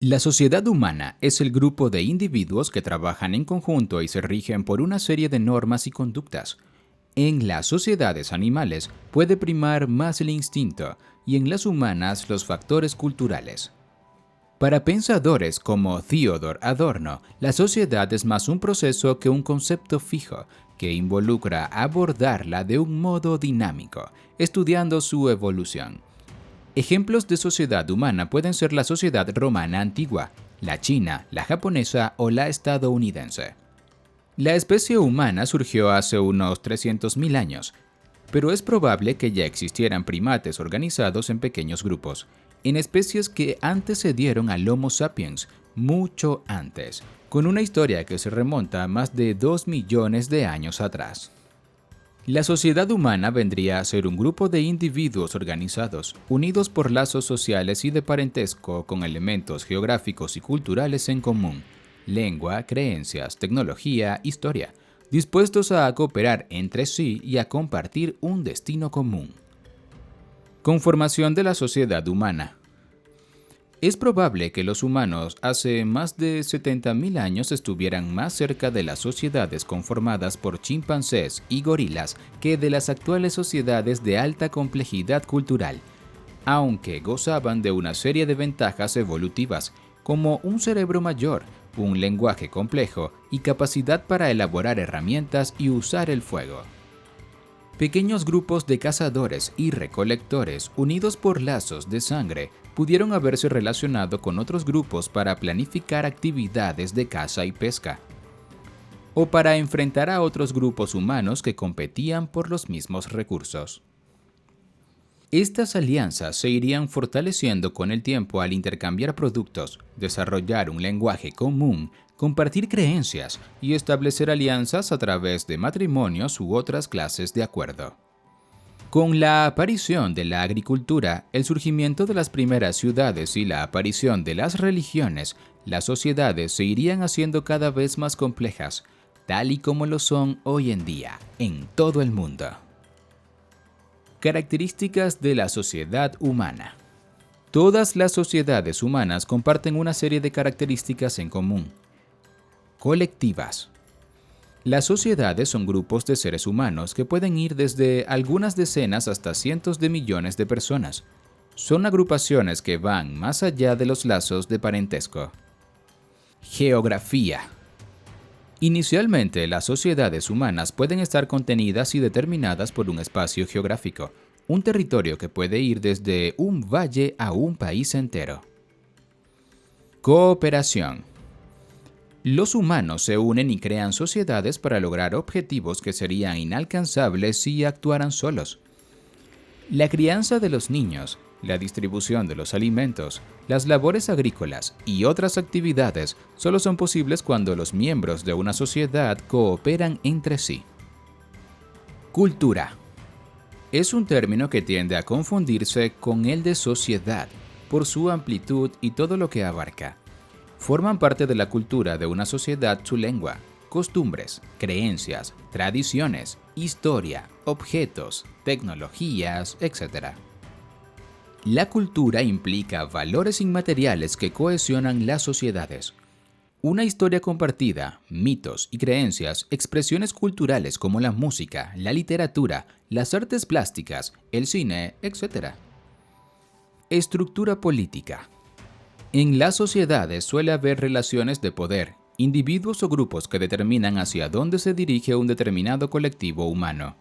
La sociedad humana es el grupo de individuos que trabajan en conjunto y se rigen por una serie de normas y conductas. En las sociedades animales puede primar más el instinto y en las humanas los factores culturales. Para pensadores como Theodor Adorno, la sociedad es más un proceso que un concepto fijo, que involucra abordarla de un modo dinámico, estudiando su evolución. Ejemplos de sociedad humana pueden ser la sociedad romana antigua, la china, la japonesa o la estadounidense. La especie humana surgió hace unos 300.000 años, pero es probable que ya existieran primates organizados en pequeños grupos, en especies que antecedieron al Homo sapiens mucho antes, con una historia que se remonta a más de 2 millones de años atrás. La sociedad humana vendría a ser un grupo de individuos organizados, unidos por lazos sociales y de parentesco con elementos geográficos y culturales en común, lengua, creencias, tecnología, historia, dispuestos a cooperar entre sí y a compartir un destino común. Conformación de la sociedad humana. Es probable que los humanos hace más de 70.000 años estuvieran más cerca de las sociedades conformadas por chimpancés y gorilas que de las actuales sociedades de alta complejidad cultural, aunque gozaban de una serie de ventajas evolutivas, como un cerebro mayor, un lenguaje complejo y capacidad para elaborar herramientas y usar el fuego. Pequeños grupos de cazadores y recolectores unidos por lazos de sangre pudieron haberse relacionado con otros grupos para planificar actividades de caza y pesca, o para enfrentar a otros grupos humanos que competían por los mismos recursos. Estas alianzas se irían fortaleciendo con el tiempo al intercambiar productos, desarrollar un lenguaje común, compartir creencias y establecer alianzas a través de matrimonios u otras clases de acuerdo. Con la aparición de la agricultura, el surgimiento de las primeras ciudades y la aparición de las religiones, las sociedades se irían haciendo cada vez más complejas, tal y como lo son hoy en día, en todo el mundo. Características de la sociedad humana. Todas las sociedades humanas comparten una serie de características en común. Colectivas. Las sociedades son grupos de seres humanos que pueden ir desde algunas decenas hasta cientos de millones de personas. Son agrupaciones que van más allá de los lazos de parentesco. Geografía. Inicialmente, las sociedades humanas pueden estar contenidas y determinadas por un espacio geográfico, un territorio que puede ir desde un valle a un país entero. Cooperación. Los humanos se unen y crean sociedades para lograr objetivos que serían inalcanzables si actuaran solos. La crianza de los niños, la distribución de los alimentos, las labores agrícolas y otras actividades solo son posibles cuando los miembros de una sociedad cooperan entre sí. Cultura. Es un término que tiende a confundirse con el de sociedad por su amplitud y todo lo que abarca. Forman parte de la cultura de una sociedad su lengua, costumbres, creencias, tradiciones, historia, objetos, tecnologías, etc. La cultura implica valores inmateriales que cohesionan las sociedades. Una historia compartida, mitos y creencias, expresiones culturales como la música, la literatura, las artes plásticas, el cine, etc. Estructura política. En las sociedades suele haber relaciones de poder, individuos o grupos que determinan hacia dónde se dirige un determinado colectivo humano.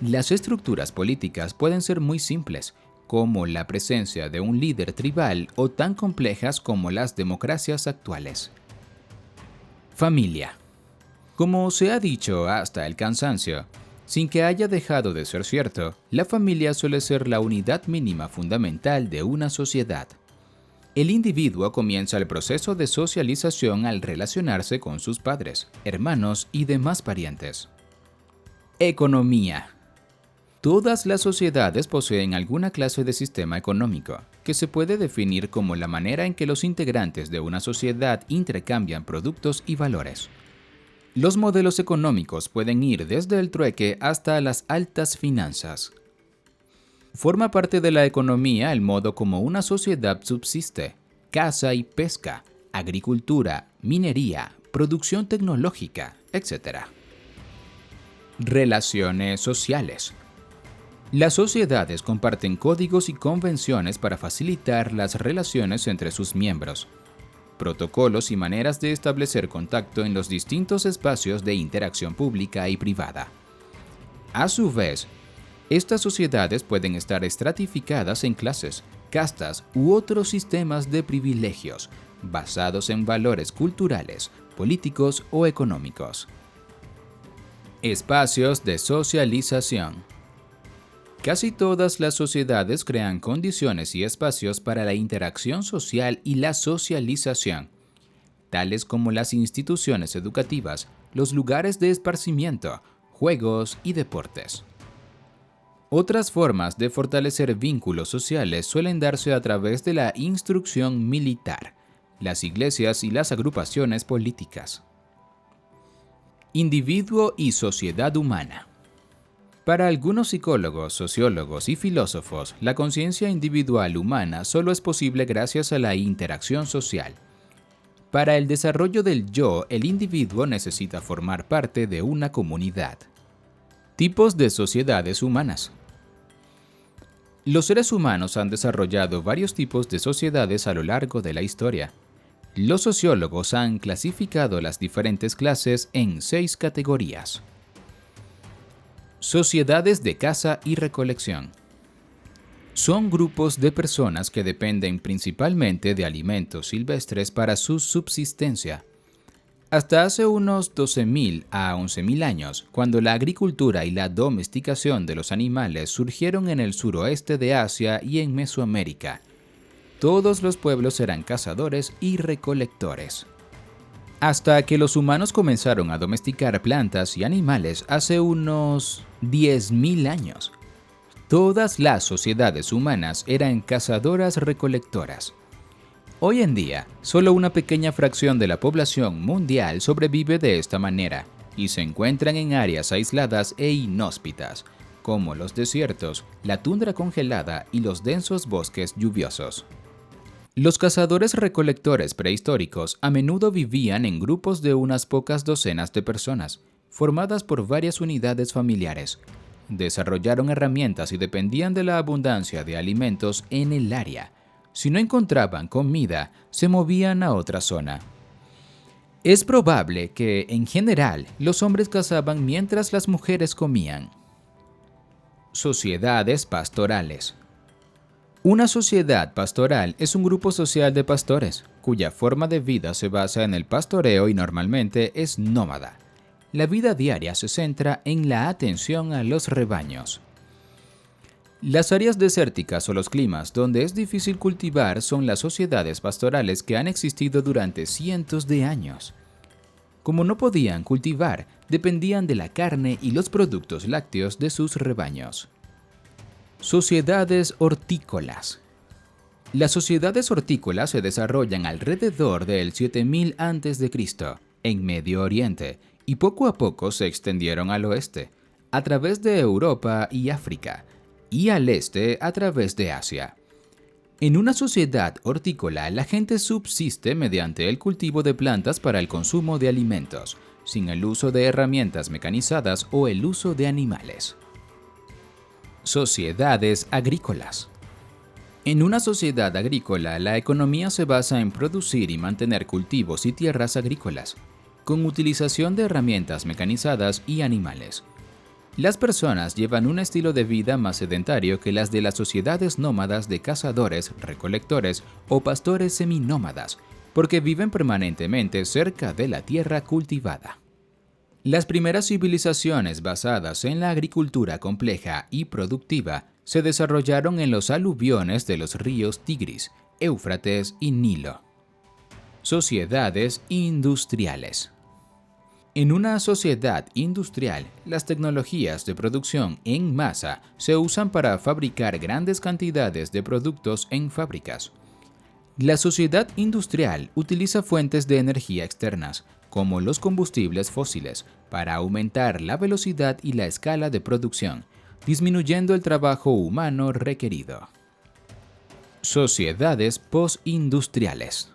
Las estructuras políticas pueden ser muy simples, como la presencia de un líder tribal, o tan complejas como las democracias actuales. Familia. Como se ha dicho hasta el cansancio, sin que haya dejado de ser cierto, la familia suele ser la unidad mínima fundamental de una sociedad. El individuo comienza el proceso de socialización al relacionarse con sus padres, hermanos y demás parientes. Economía. Todas las sociedades poseen alguna clase de sistema económico, que se puede definir como la manera en que los integrantes de una sociedad intercambian productos y valores. Los modelos económicos pueden ir desde el trueque hasta las altas finanzas. Forma parte de la economía el modo como una sociedad subsiste, caza y pesca, agricultura, minería, producción tecnológica, etc. Relaciones sociales. Las sociedades comparten códigos y convenciones para facilitar las relaciones entre sus miembros, protocolos y maneras de establecer contacto en los distintos espacios de interacción pública y privada. A su vez, estas sociedades pueden estar estratificadas en clases, castas u otros sistemas de privilegios basados en valores culturales, políticos o económicos. Espacios de socialización. Casi todas las sociedades crean condiciones y espacios para la interacción social y la socialización, tales como las instituciones educativas, los lugares de esparcimiento, juegos y deportes. Otras formas de fortalecer vínculos sociales suelen darse a través de la instrucción militar, las iglesias y las agrupaciones políticas. Individuo y sociedad humana. Para algunos psicólogos, sociólogos y filósofos, la conciencia individual humana solo es posible gracias a la interacción social. Para el desarrollo del yo, el individuo necesita formar parte de una comunidad. Tipos de sociedades humanas. Los seres humanos han desarrollado varios tipos de sociedades a lo largo de la historia. Los sociólogos han clasificado las diferentes clases en 6 categorías. Sociedades de caza y recolección. Son grupos de personas que dependen principalmente de alimentos silvestres para su subsistencia. Hasta hace unos 12.000 a 11.000 años, cuando la agricultura y la domesticación de los animales surgieron en el suroeste de Asia y en Mesoamérica, todos los pueblos eran cazadores y recolectores. Hasta que los humanos comenzaron a domesticar plantas y animales hace unos 10.000 años. Todas las sociedades humanas eran cazadoras-recolectoras. Hoy en día, solo una pequeña fracción de la población mundial sobrevive de esta manera y se encuentran en áreas aisladas e inhóspitas, como los desiertos, la tundra congelada y los densos bosques lluviosos. Los cazadores-recolectores prehistóricos a menudo vivían en grupos de unas pocas docenas de personas, formadas por varias unidades familiares. Desarrollaron herramientas y dependían de la abundancia de alimentos en el área. Si no encontraban comida, se movían a otra zona. Es probable que, en general, los hombres cazaban mientras las mujeres comían. Sociedades pastorales. Una sociedad pastoral es un grupo social de pastores, cuya forma de vida se basa en el pastoreo y normalmente es nómada. La vida diaria se centra en la atención a los rebaños. Las áreas desérticas o los climas donde es difícil cultivar son las sociedades pastorales que han existido durante cientos de años. Como no podían cultivar, dependían de la carne y los productos lácteos de sus rebaños. Sociedades hortícolas. Las sociedades hortícolas se desarrollan alrededor del 7000 a.C. en Medio Oriente y poco a poco se extendieron al oeste, a través de Europa y África, y al este a través de Asia. En una sociedad hortícola, la gente subsiste mediante el cultivo de plantas para el consumo de alimentos, sin el uso de herramientas mecanizadas o el uso de animales. Sociedades agrícolas. En una sociedad agrícola, la economía se basa en producir y mantener cultivos y tierras agrícolas, con utilización de herramientas mecanizadas y animales. Las personas llevan un estilo de vida más sedentario que las de las sociedades nómadas de cazadores, recolectores o pastores seminómadas, porque viven permanentemente cerca de la tierra cultivada. Las primeras civilizaciones basadas en la agricultura compleja y productiva se desarrollaron en los aluviones de los ríos Tigris, Éufrates y Nilo. Sociedades industriales. En una sociedad industrial, las tecnologías de producción en masa se usan para fabricar grandes cantidades de productos en fábricas. La sociedad industrial utiliza fuentes de energía externas, como los combustibles fósiles, para aumentar la velocidad y la escala de producción, disminuyendo el trabajo humano requerido. Sociedades postindustriales.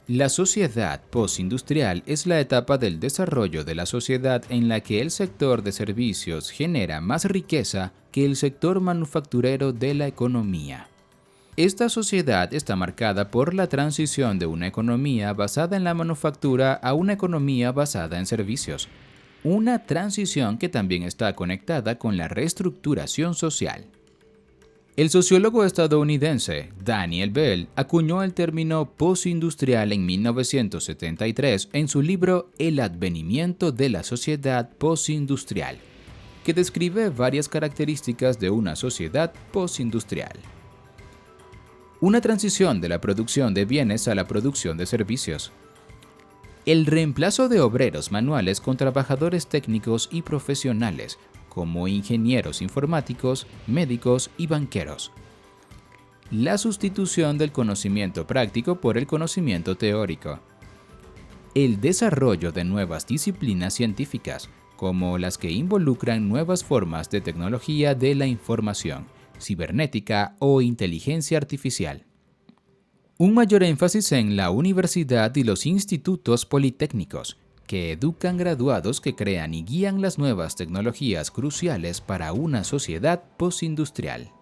La sociedad postindustrial es la etapa del desarrollo de la sociedad en la que el sector de servicios genera más riqueza que el sector manufacturero de la economía. Esta sociedad está marcada por la transición de una economía basada en la manufactura a una economía basada en servicios, una transición que también está conectada con la reestructuración social. El sociólogo estadounidense Daniel Bell acuñó el término postindustrial en 1973 en su libro El advenimiento de la sociedad postindustrial, que describe varias características de una sociedad postindustrial. Una transición de la producción de bienes a la producción de servicios. El reemplazo de obreros manuales con trabajadores técnicos y profesionales, como ingenieros informáticos, médicos y banqueros. La sustitución del conocimiento práctico por el conocimiento teórico. El desarrollo de nuevas disciplinas científicas, como las que involucran nuevas formas de tecnología de la información, cibernética o inteligencia artificial. Un mayor énfasis en la universidad y los institutos politécnicos, que educan graduados que crean y guían las nuevas tecnologías cruciales para una sociedad postindustrial.